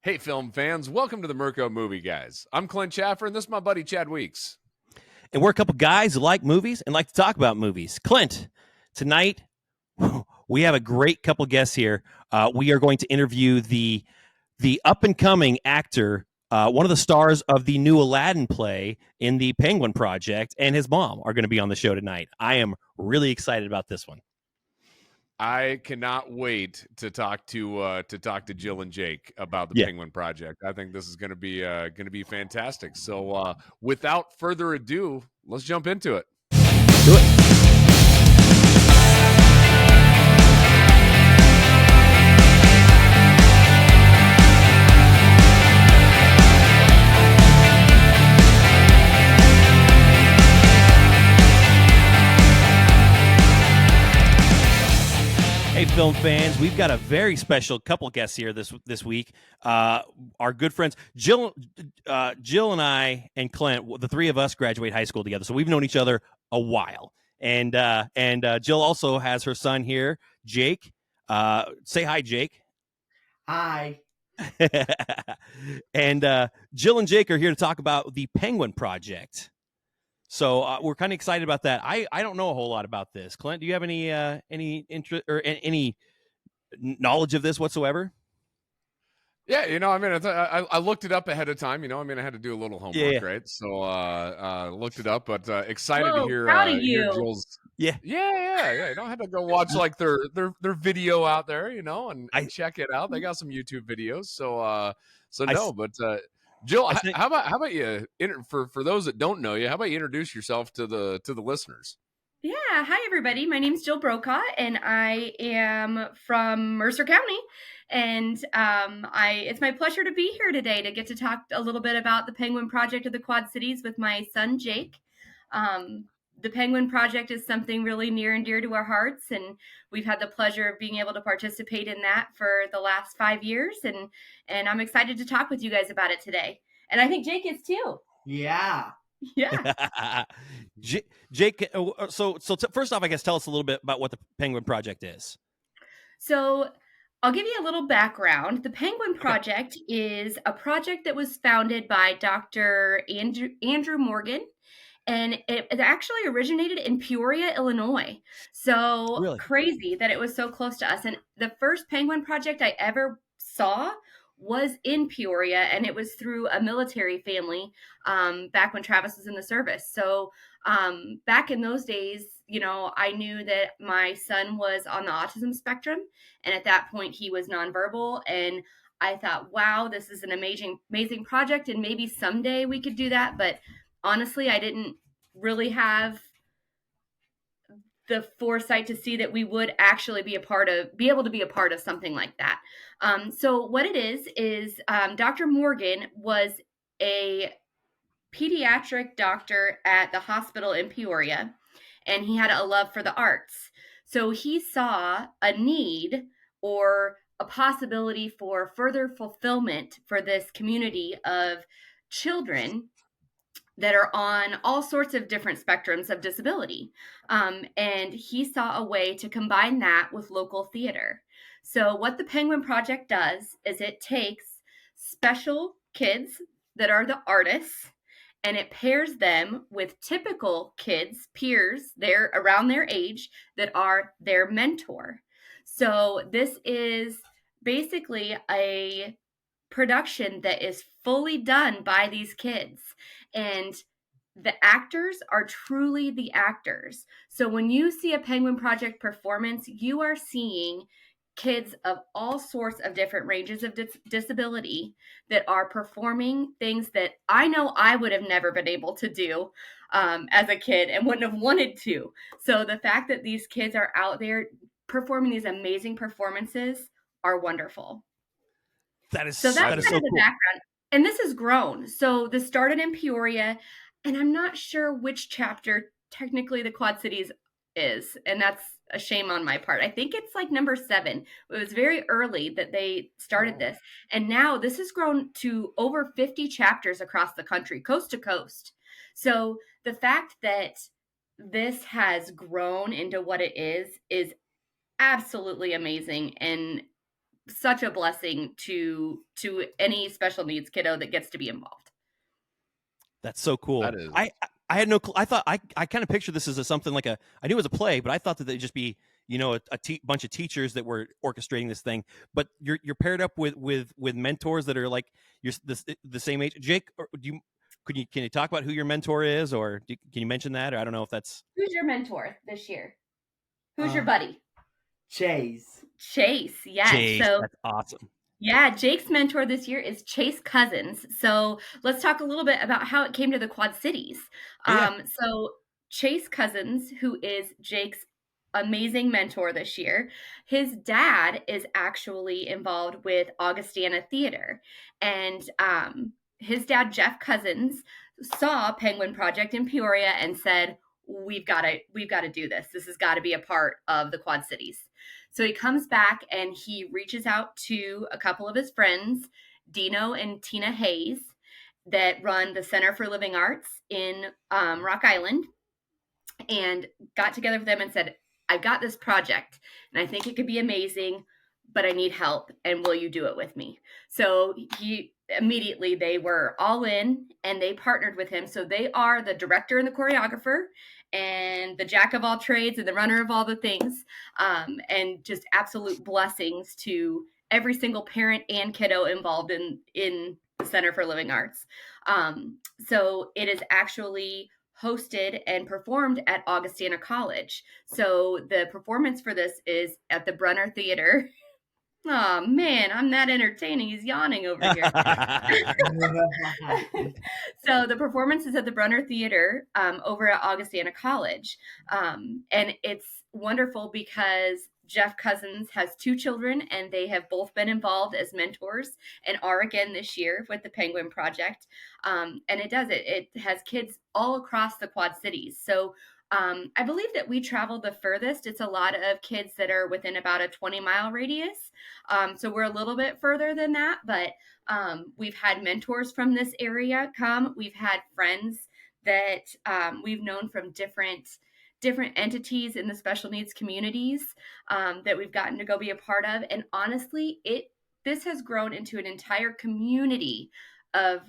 Hey, film fans, welcome to the Mirko Movie Guys. I'm Clint Schaffer, and this is my buddy Chad Weeks. And we're a couple guys who like movies and like to talk about movies. Clint, tonight we have a great couple guests here. We are going to interview the up and coming actor, one of the stars of the new Aladdin play in the Penguin Project, and his mom are going to be on the show tonight. I am really excited about this one. I cannot wait to talk to Jill and Jake about the Penguin Project. I think this is going to be fantastic. So, without further ado, let's jump into it. Do it. Hey, film fans, we've got a very special couple guests here this week. Our good friends, Jill and I and Clint, the three of us graduate high school together, so we've known each other a while. And Jill also has her son here, Jake. Say hi, Jake. Hi. And Jill and Jake are here to talk about the Penguin Project. So we're kind of excited about that. I don't know a whole lot about this. Clint, do you have any interest or any knowledge of this whatsoever? Yeah, I mean, I looked it up ahead of time. I mean, I had to do a little homework, right? So looked it up, but excited to hear, hear Jill's. Yeah. I had to go watch like their video out there, and check it out. They got some YouTube videos, Jill, how about you for those that don't know you? How about you introduce yourself to the listeners? Yeah, hi everybody. My name's Jill Brokaw, and I am from Mercer County. And it's my pleasure to be here today to get to talk a little bit about the Penguin Project of the Quad Cities with my son Jake. The Penguin Project is something really near and dear to our hearts, and we've had the pleasure of being able to participate in that for the last 5 years, and I'm excited to talk with you guys about it today. And I think Jake is too. Yeah. Jake, so first off, I guess tell us a little bit about what the Penguin Project is. So I'll give you a little background. The Penguin Project is a project that was founded by Dr. Andrew Morgan. And it actually originated in Peoria, Illinois. So really? Crazy that it was so close to us. And the first Penguin Project I ever saw was in Peoria, and it was through a military family back when Travis was in the service. So back in those days, I knew that my son was on the autism spectrum. And at that point, he was nonverbal. And I thought, wow, this is an amazing project. And maybe someday we could do that. But honestly, I didn't really have the foresight to see that we would actually be able to be a part of something like that. So what it is Dr. Morgan was a pediatric doctor at the hospital in Peoria, and he had a love for the arts. So he saw a need or a possibility for further fulfillment for this community of children that are on all sorts of different spectrums of disability. And he saw a way to combine that with local theater. So what the Penguin Project does is it takes special kids that are the artists, and it pairs them with typical kids, peers, they're around their age, that are their mentor. So this is basically a production that is fully done by these kids, and the actors are truly the actors. So when you see a Penguin Project performance, you are seeing kids of all sorts of different ranges of disability that are performing things that I know I would have never been able to do as a kid and wouldn't have wanted to. So the fact that these kids are out there performing these amazing performances are wonderful. That's so kind of the cool. background. And this has grown. So this started in Peoria, and I'm not sure which chapter technically the Quad Cities is, and that's a shame on my part. I think it's like number 7. It was very early that they started this, and now this has grown to over 50 chapters across the country, coast to coast. So the fact that this has grown into what it is absolutely amazing, and such a blessing to any special needs kiddo that gets to be involved. That's so cool. That is. I had no clue. I thought I kind of pictured this as something like I knew it was a play, but I thought that they'd just be, a bunch of teachers that were orchestrating this thing. But you're paired up with mentors that are like you're the same age. Jake, or can you talk about who your mentor is, or can you mention that? Or I don't know if that's. Who's your mentor this year? Who's your buddy? Chase. Yes. Chase, so that's awesome. Yeah, Jake's mentor this year is Chase Cousins. So let's talk a little bit about how it came to the Quad Cities. So Chase Cousins, who is Jake's amazing mentor this year, his dad is actually involved with Augustana Theater. And his dad, Jeff Cousins, saw Penguin Project in Peoria and said, we've got to do this. This has got to be a part of the Quad Cities. So he comes back and he reaches out to a couple of his friends, Dino and Tina Hayes, that run the Center for Living Arts in Rock Island, and got together with them and said, I've got this project and I think it could be amazing, but I need help. And will you do it with me? So they were all in and they partnered with him. So they are the director and the choreographer and the jack of all trades and the runner of all the things, and just absolute blessings to every single parent and kiddo involved in the Center for Living Arts. So it is actually hosted and performed at Augustana College. So the performance for this is at the Brunner Theater. Oh man, I'm that entertaining. He's yawning over here. So the performance is at the Brunner Theater over at Augustana College. And it's wonderful because Jeff Cousins has 2 children and they have both been involved as mentors and are again this year with the Penguin Project. And it has kids all across the Quad Cities. So I believe that we traveled the furthest. It's a lot of kids that are within about a 20-mile radius. So we're a little bit further than that, but we've had mentors from this area come. We've had friends that we've known from different entities in the special needs communities that we've gotten to go be a part of. And honestly, this has grown into an entire community of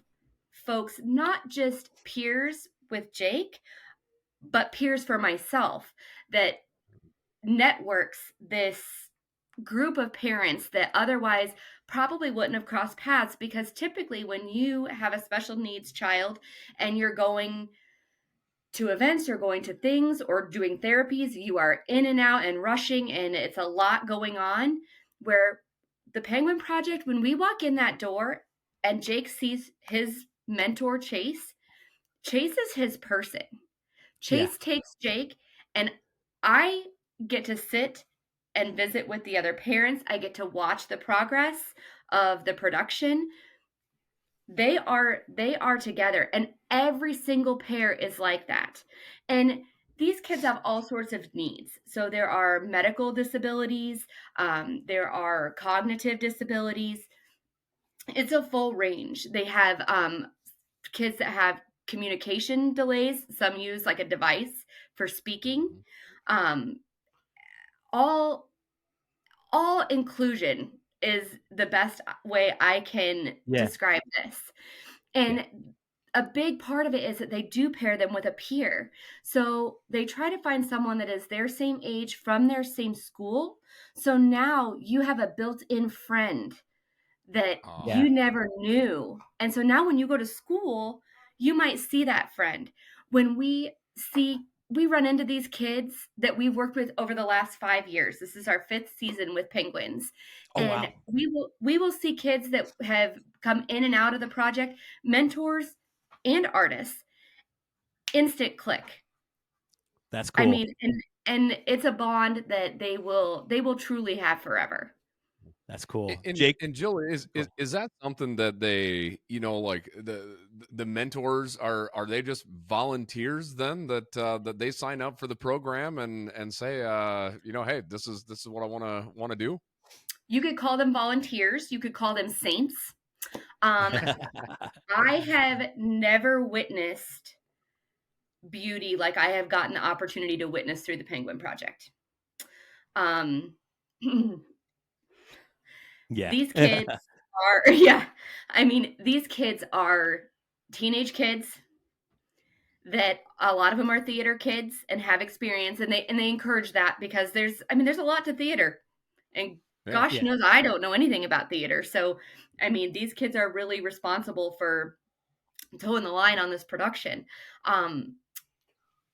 folks, not just peers with Jake, but peers for myself, that networks this group of parents that otherwise probably wouldn't have crossed paths. Because typically when you have a special needs child and you're going to events or going to things or doing therapies, you are in and out and rushing, and it's a lot going on. Where the Penguin Project, when we walk in that door and Jake sees his mentor Chase is his person. Chase takes Jake, and I get to sit and visit with the other parents. I get to watch the progress of the production. They are together, and every single pair is like that. And these kids have all sorts of needs. So there are medical disabilities, there are cognitive disabilities. It's a full range. They have kids that have communication delays. Some use like a device for speaking. All inclusion is the best way I can describe this. And a big part of it is that they do pair them with a peer. So they try to find someone that is their same age from their same school. So now you have a built-in friend that you never knew. And so now when you go to school, you might see that friend. When we run into these kids that we've worked with over the last 5 years. This is our 5th season with Penguins. We will see kids that have come in and out of the project, mentors and artists. Instant click. That's cool. I mean, and it's a bond that they will truly have forever. That's cool. Jake and Jill, is that something that they, like the mentors are they just volunteers then that they sign up for the program and say, hey, this is what I want to do? You could call them volunteers. You could call them saints. I have never witnessed beauty like I have gotten the opportunity to witness through the Penguin Project. Yeah. These kids are, yeah, I mean, these kids are teenage kids that a lot of them are theater kids and have experience, and they encourage that because there's a lot to theater, and Yeah. gosh Yeah. knows I don't know anything about theater. So I mean, these kids are really responsible for toeing the line on this production.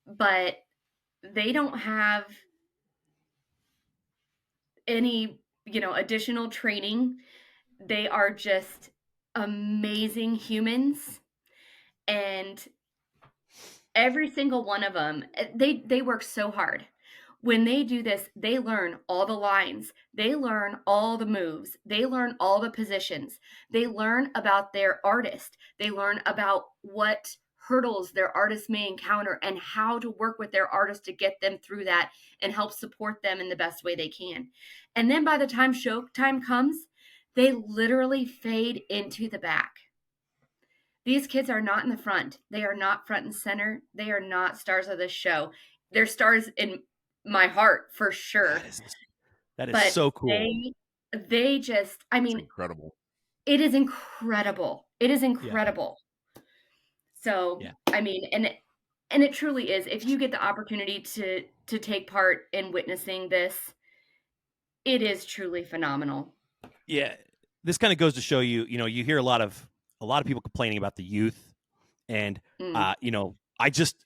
But they don't have any, additional training. They are just amazing humans, and every single one of them, they work so hard. When they do this, they learn all the lines, they learn all the moves, they learn all the positions, they learn about their artist, they learn about what hurdles their artist may encounter and how to work with their artist to get them through that and help support them in the best way they can. And then by the time show time comes, they literally fade into the back. These kids are not in the front. They are not front and center. They are not stars of this show. They're stars in my heart for sure. That is But so cool. they just, I It's mean, incredible. it is incredible. It is incredible. So, Yeah. I mean, and it truly is. If you get the opportunity to take part in witnessing this, it is truly phenomenal. Yeah. This kind of goes to show you, you hear a lot of people complaining about the youth, and Mm. I just,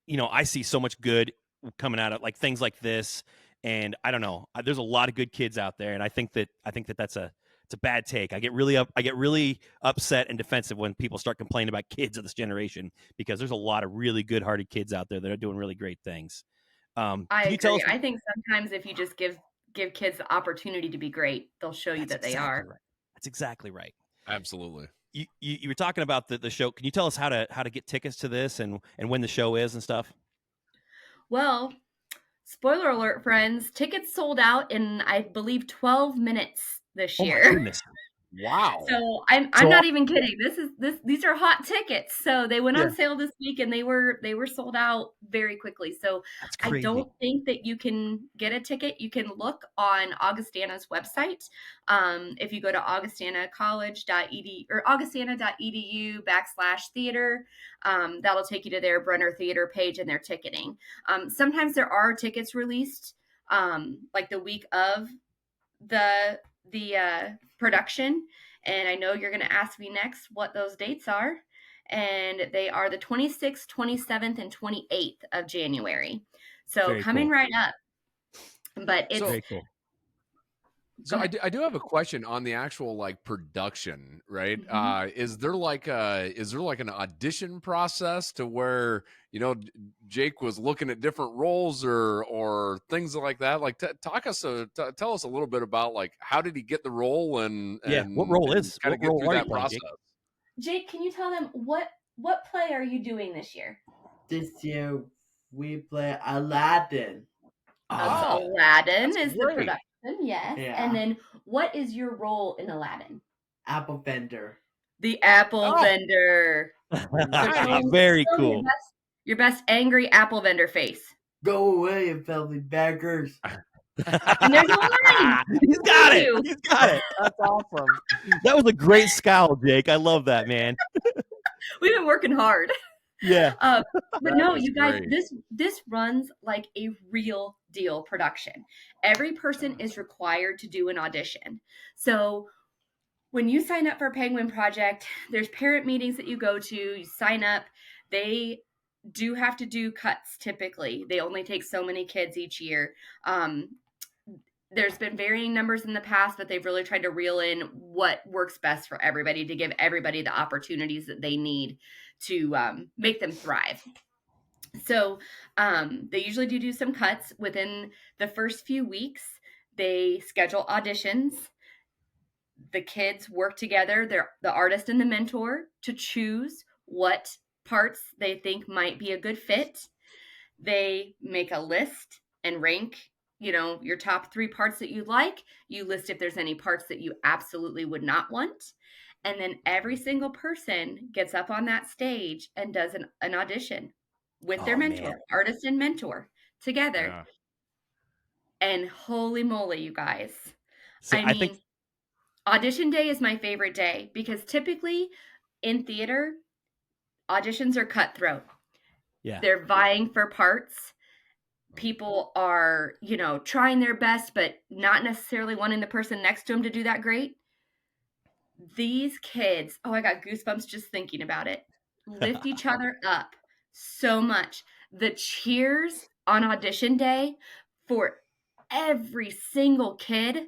I see so much good coming out of like things like this, and I don't know, there's a lot of good kids out there, and I think that that's it's a bad take. I get really upset and defensive when people start complaining about kids of this generation, because there's a lot of really good-hearted kids out there that are doing really great things. I Can you tell agree. us? I think sometimes if you just give kids the opportunity to be great, they'll show you that they are. Right. That's exactly right. Absolutely. You were talking about the show. Can you tell us how to get tickets to this, and when the show is and stuff? Well, spoiler alert, friends, tickets sold out in, I believe, 12 minutes this Oh my year. goodness! Wow. So I'm So- not even kidding. These are hot tickets. So they went Yeah. on sale this week, and they were sold out very quickly. So That's I crazy. don't think that you can get a ticket. You can look on Augustana's website. If you go to augustanacollege.edu or augustana.edu/theater, that'll take you to their Brenner Theater page and their ticketing. Sometimes there are tickets released like the week of the production, and I know you're going to ask me next what those dates are, and they are the 26th, 27th, and 28th of January. So Very coming cool. right up. But it's Very cool. So I do have a question on the actual like production, right? Mhm. Is there like an audition process to where Jake was looking at different roles or things like that? Like tell us a little bit about like how did he get the role and Yeah. What role and is? kind What of get role through are you that playing, process? Jake? Jake, can you tell them what play are you doing this year? This year we play Aladdin. That's Oh, Aladdin that's is the great. production, yes. Yeah. And then what is your role in Aladdin? Apple vendor. The apple Oh. vendor. Very Show cool. Your best angry apple vendor face. Go away, you filthy beggars. And there's a line. He's got it. You. He's got it. That's awesome. That was a great scowl, Jake. I love that, man. We've been working hard. Yeah. But That no, is you guys, great. this runs like a real deal production. Every person is required to do an audition. So when you sign up for a Penguin Project, there's parent meetings that you go to, you sign up. They do have to do cuts typically. They only take so many kids each year. There's been varying numbers in the past, but they've really tried to reel in what works best for everybody to give everybody the opportunities that they need to make them thrive. So they usually do some cuts within the first few weeks. They schedule auditions. The kids work together, the artist and the mentor, to choose what parts they think might be a good fit. They make a list and rank, your top 3 parts that you like. You list if there's any parts that you absolutely would not want. And then every single person gets up on that stage and does an audition with their mentor, man. artist and mentor together. Yeah. And holy moly, you guys. So I mean, Audition day is my favorite day because typically in theater, auditions are cutthroat. Yeah. They're vying for parts. People are, trying their best, but not necessarily wanting the person next to them to do that great. These kids, oh, I got goosebumps just thinking about it, lift each other up so much. The cheers on audition day for every single kid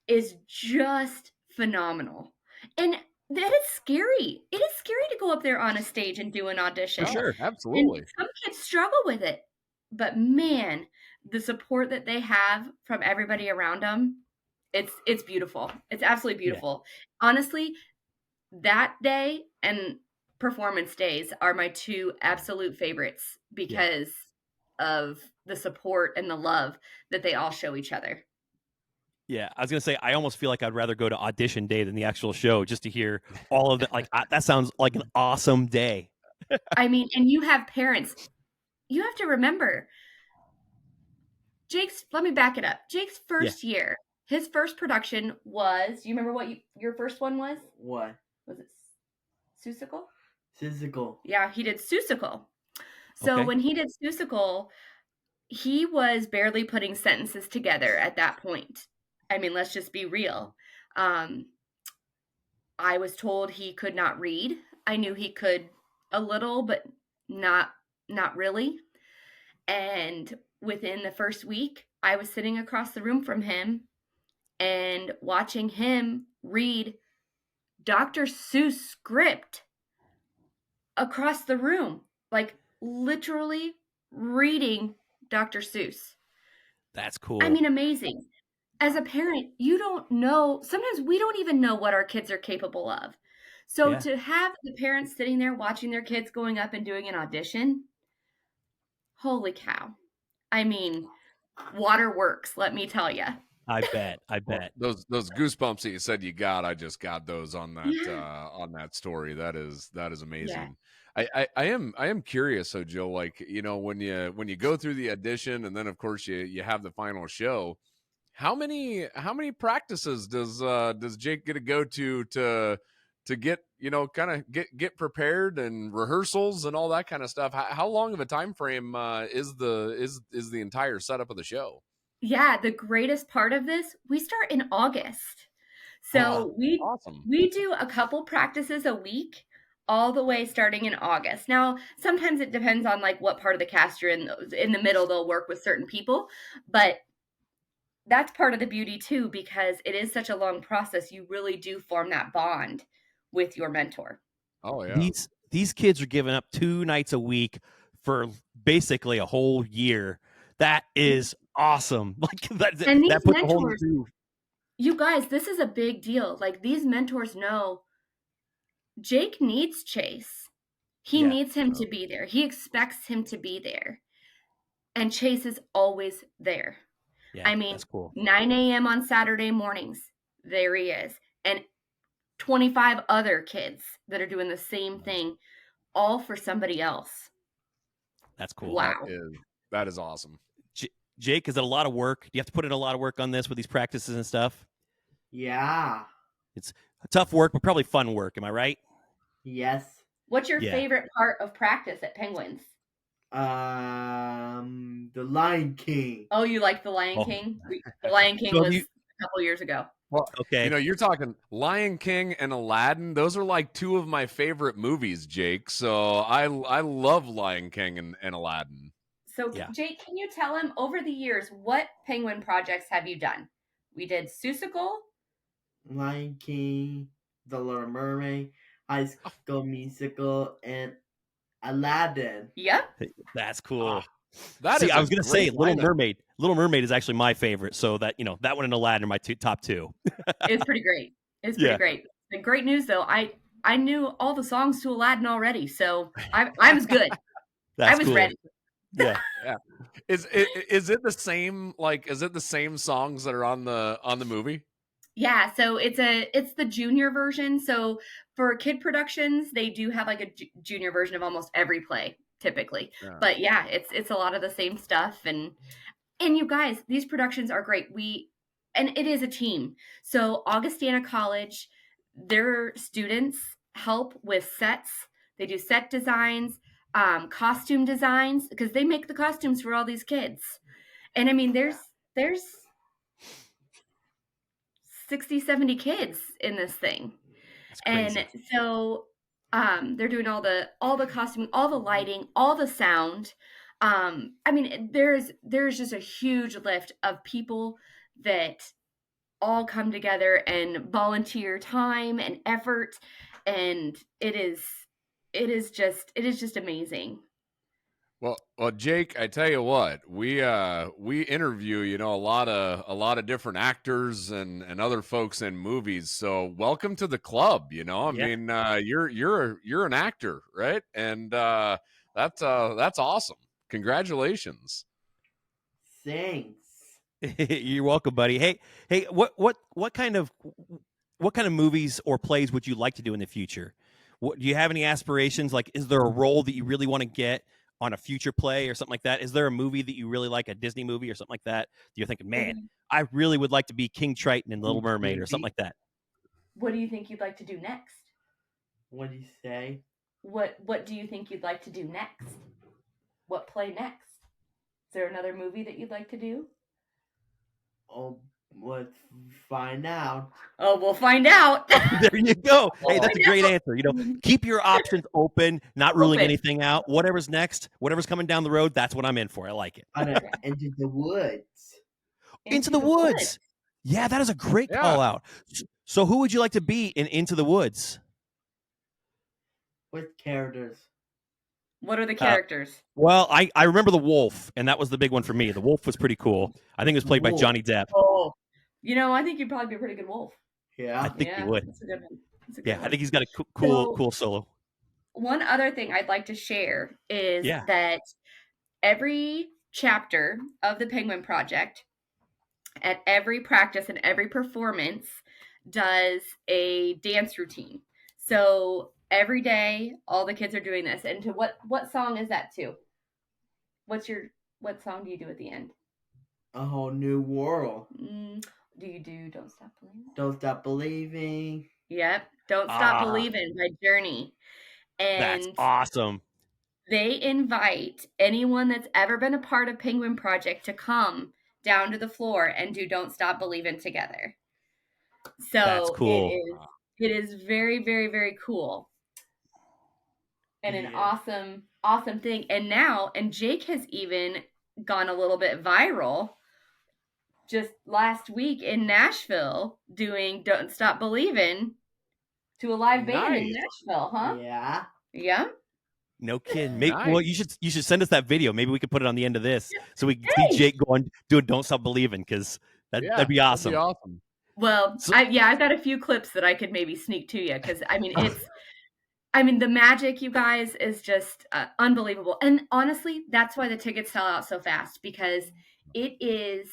is just phenomenal. And that is scary. It is scary to go up there on a stage and do an audition. For sure. Absolutely. And some kids struggle with it. But man, the support that they have from everybody around them, it's beautiful. It's absolutely beautiful. Yeah. Honestly, that day and performance days are my two absolute favorites because of the support and the love that they all show each other. Yeah, I was going to say, I almost feel like I'd rather go to audition day than the actual show just to hear all of that. Like, that sounds like an awesome day. I mean, and you have parents. You have to remember, let me back it up. Jake's first year, his first production was, you remember what your first one was? What? Was it Seussical? Seussical. Yeah, he did Seussical. So when he did Seussical, he was barely putting sentences together at that point. I mean, let's just be real. I was told he could not read. I knew he could a little, but not really. And within the first week, I was sitting across the room from him and watching him read Dr. Seuss script across the room, like literally reading Dr. Seuss. That's cool. I mean, amazing. As a parent, you don't know. Sometimes we don't even know what our kids are capable of. So to have the parents sitting there watching their kids going up and doing an audition, holy cow. I mean, waterworks, let me tell you. I bet. Well, those goosebumps that you said you got, I just got those on that on that story. That is amazing. Yeah. I am curious, so Jill, like, when you go through the audition and then of course you have the final show, how many practices does Jake get to go to get, kind of get prepared and rehearsals and all that kind of stuff? How long of a time frame is the entire setup of the show? Yeah, the greatest part of this, we start in August. So we do a couple practices a week all the way starting in August. Now, sometimes it depends on like what part of the cast you're in. In the middle, they'll work with certain people, but that's part of the beauty too, because it is such a long process. You really do form that bond with your mentor. Oh yeah. These kids are giving up 2 nights a week for basically a whole year. That is awesome. Like and these that puts mentors, you guys, this is a big deal. Like these mentors know Jake needs Chase. He needs him to be there. He expects him to be there. And Chase is always there. Yeah, I mean, that's cool. 9 a.m. on Saturday mornings, there he is. And 25 other kids that are doing the same thing, all for somebody else. That's cool. Wow. That is awesome. Jake, is it a lot of work? Do you have to put in a lot of work on this with these practices and stuff? Yeah. It's tough work, but probably fun work. Am I right? Yes. What's your favorite part of practice at Penguins? The Lion King. Oh, you like The Lion King? The Lion King was a couple years ago. Well, okay. You're talking Lion King and Aladdin. Those are like 2 of my favorite movies, Jake. So I love Lion King and Aladdin. So Jake, can you tell him over the years, what Penguin projects have you done? We did Seussical, Lion King, The Little Mermaid, High School Musical, and Aladdin. Yep. That's cool. I was going to say Little Mermaid. Little Mermaid is actually my favorite. So that, that one and Aladdin are my top 2. It's pretty great. It's pretty great. The great news though, I knew all the songs to Aladdin already. So I was good. I was ready. Yeah. Is it the same, like, is it the same songs that are on the movie? Yeah, so it's the junior version. So for kid productions, they do have like a junior version of almost every play typically. Yeah. But yeah, it's a lot of the same stuff and you guys, these productions are great. and it is a team. So Augustana College, their students help with sets. They do set designs, costume designs, because they make the costumes for all these kids. And I mean, there's 60, 70 kids in this thing. That's crazy. And so they're doing all the costuming, all the lighting, all the sound. I mean, there's just a huge lift of people that all come together and volunteer time and effort, and it is just amazing. Well, Jake, I tell you what, we interview, you know, a lot of different actors and other folks in movies. So welcome to the club. You know, I mean, you're an actor, right? And that's awesome. Congratulations. Thanks. You're welcome, buddy. Hey, what kind of movies or plays would you like to do in the future? Do you have any aspirations? Like, is there a role that you really want to get on a future play or something like that? Is there a movie that you really like, a Disney movie or something like that? You're thinking, man, I really would like to be King Triton in Little Mermaid or something like that. What do you think you'd like to do next? What do you say? What do you think you'd like to do next? What play next? Is there another movie that you'd like to do? Oh, let's find out. Oh, we'll find out. There you go. Hey, that's a great answer. You know, keep your options open, not ruling anything out. Whatever's next, whatever's coming down the road, that's what I'm in for. I like it. Into the Woods. Into the Woods. Yeah, that is a great call out. So who would you like to be in Into the Woods? What characters? What are the characters? Well, I remember the wolf, and that was the big one for me. The wolf was pretty cool. I think it was played by Johnny Depp. Oh, you know, I think you'd probably be a pretty good wolf. Yeah, I think he would. That's a good one. Yeah, I think he's got a cool solo. One other thing I'd like to share is that every chapter of the Penguin Project, at every practice and every performance, does a dance routine. So every day, all the kids are doing this. And to what song is that to? What song do you do at the end? A Whole New World. Do you do Don't Stop Believing? Don't Stop Believing. Yep. Don't Stop Believing by Journey. And that's awesome. They invite anyone that's ever been a part of Penguin Project to come down to the floor and do Don't Stop Believing together. So that's cool. It is very, very, very cool. And an awesome thing. And Jake has even gone a little bit viral just last week in Nashville doing Don't Stop Believing to a live band in Nashville, huh? Yeah. Yeah. No kidding. Well, you should send us that video. Maybe we could put it on the end of this so we can see Jake doing Don't Stop Believing, because that'd be awesome. That'd be awesome. Well, I've got a few clips that I could maybe sneak to you, because I mean the magic, you guys, is just unbelievable. And honestly, that's why the tickets sell out so fast, because it is,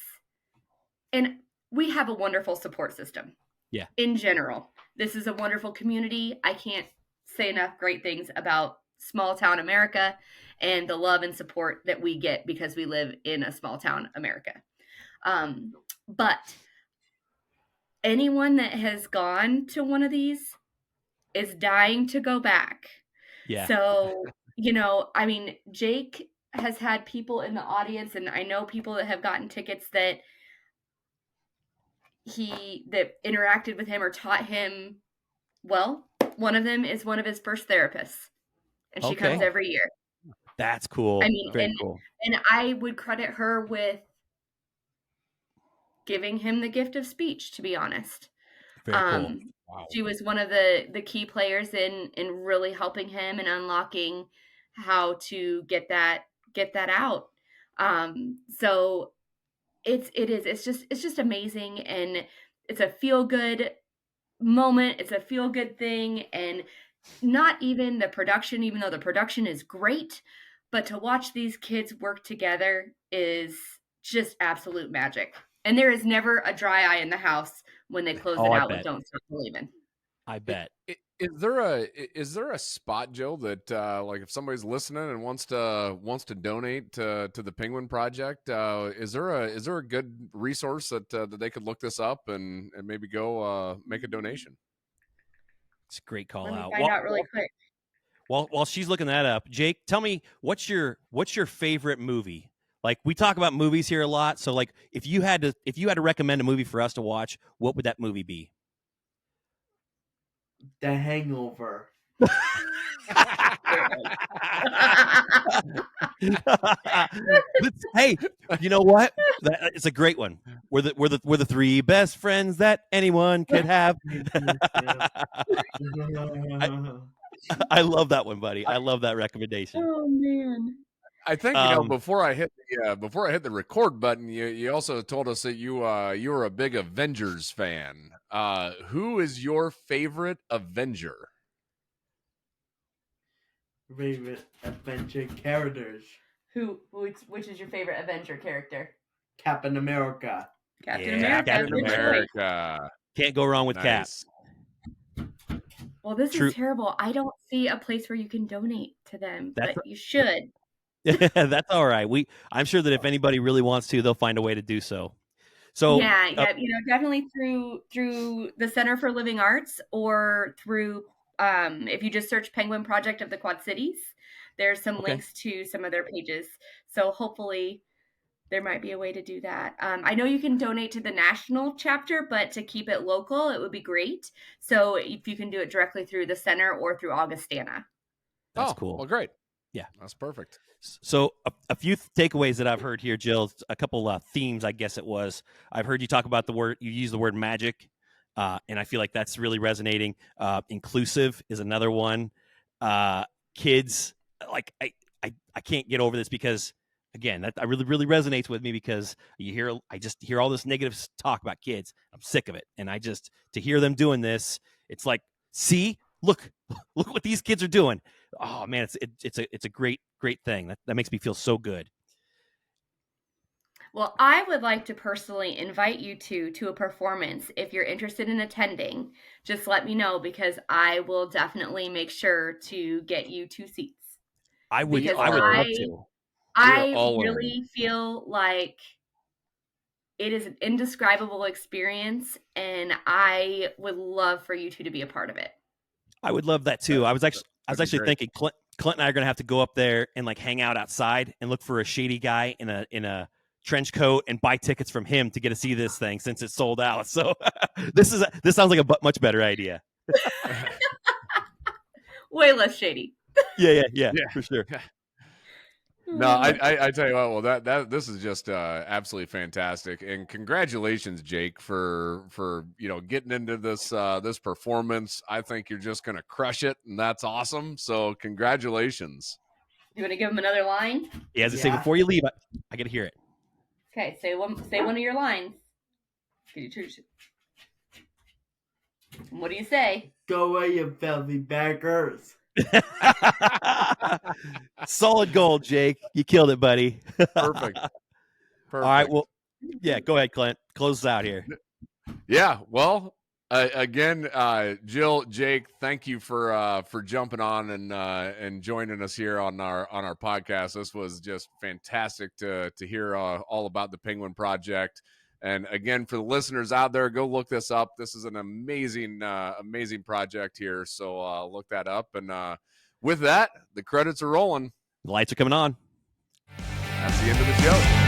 and we have a wonderful support system. Yeah. In general, this is a wonderful community. I can't say enough great things about small town America and the love and support that we get because we live in a small town America. But anyone that has gone to one of these is dying to go back. Yeah. So, you know, I mean, Jake has had people in the audience, and I know people that have gotten tickets that interacted with him or taught him. Well, one of them is one of his first therapists, and she comes every year. That's cool. I mean, very cool. And I would credit her with giving him the gift of speech, to be honest. Very cool. Wow. She was one of the key players in really helping him and unlocking how to get that out. So it's just amazing, and it's a feel good moment. It's a feel good thing, and not even the production, even though the production is great, but to watch these kids work together is just absolute magic. And there is never a dry eye in the house when they close it out with Don't Stop Believing. I bet. Is there a spot, Joe, that like if somebody's listening and wants to donate to the Penguin Project, is there a good resource that they could look this up and maybe go make a donation? It's a great call Let me out. find out really quick. While she's looking that up, Jake, tell me what's your favorite movie? Like, we talk about movies here a lot, so like if you had to recommend a movie for us to watch, what would that movie be? The Hangover. Hey, you know what? It's a great one. We're the three best friends that anyone could have. I love that one, buddy. I love that recommendation. Oh man. I think before I hit the record button, you also told us that you were a big Avengers fan. Who is your favorite Avenger? Favorite Avenger characters. Which is your favorite Avenger character? Captain America. Captain Yeah, America. Captain Good choice. America. Can't go wrong with Cap. Nice. Well, this True. is terrible. I don't see a place where you can donate to them, That's but you should. That's all right. I'm sure that if anybody really wants to, they'll find a way to do so. So yeah, definitely through the Center for Living Arts, or through if you just search Penguin Project of the Quad Cities, there's some links to some of their pages. So hopefully there might be a way to do that. I know you can donate to the national chapter, but to keep it local, it would be great. So if you can do it directly through the center or through Augustana. That's cool. Well, great. Yeah, that's perfect. So a few takeaways that I've heard here, Jill, a couple themes, I guess it was. I've heard you talk about you use the word magic, and I feel like that's really resonating. Inclusive is another one. Kids, like I can't get over this because, again, that really resonates with me because I just hear all this negative talk about kids. I'm sick of it, and to hear them doing this, it's like, see, look what these kids are doing. Oh man, it's a great thing. That makes me feel so good. Well, I would like to personally invite you to a performance. If you're interested in attending, just let me know because I will definitely make sure to get you 2 seats. I would love to. I really feel like it is an indescribable experience, and I would love for you two to be a part of it. I would love that too. I was actually thinking Clint and I are going to have to go up there and like hang out outside and look for a shady guy in a trench coat and buy tickets from him to get to see this thing since it's sold out. So this sounds like a much better idea. Way less shady. Yeah, for sure. No, I tell you what. Well, this is just absolutely fantastic, and congratulations, Jake, for getting into this performance. I think you're just gonna crush it, and that's awesome. So congratulations. You want to give him another line? He has to say before you leave. I got to hear it. Okay, say one of your lines. Can you choose? What do you say? Go away, you filthy beggars. Solid gold, Jake. You killed it, buddy. Perfect. All right. Well, yeah. Go ahead, Clint. Close us out here. Yeah. Well, again, Jill, Jake, thank you for jumping on and joining us here on our podcast. This was just fantastic to hear all about the Penguin Project. And again, for the listeners out there, go look this up. This is an amazing project here. So look that up. And with that, the credits are rolling. The lights are coming on. That's the end of the show.